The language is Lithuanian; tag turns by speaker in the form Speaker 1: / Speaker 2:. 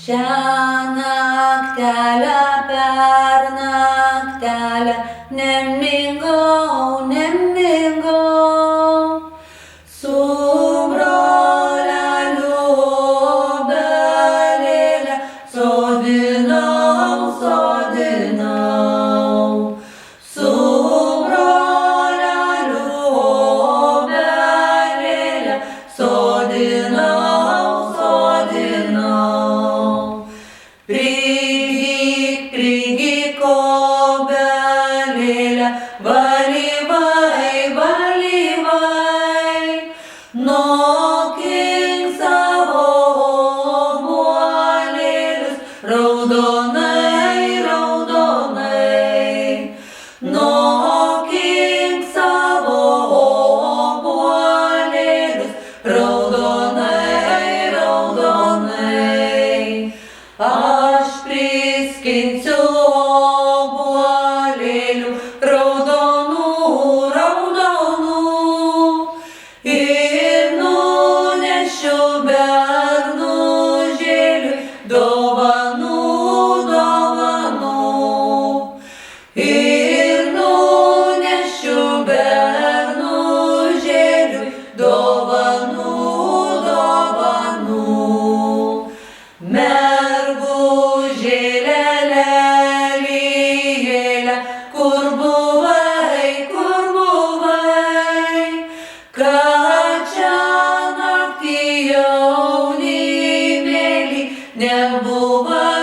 Speaker 1: Šią naktelę per naktelę nemigau, su broleliu obelėlę sodinau, su broleliu obelėlę sodinau. Prigyk obelėlę, valyvai, nokink savo obuolėlius, raudonai, nokink savo obuolėlius, raudonai. Aš priskinsiu obuolėlių raudonų ir nunešiu bernužėliui dovanų. Ir nunešiu bernužėliui dovanų. Mergužėlė, kur buvai, kad čia naktį jaunimėlį nebuvai.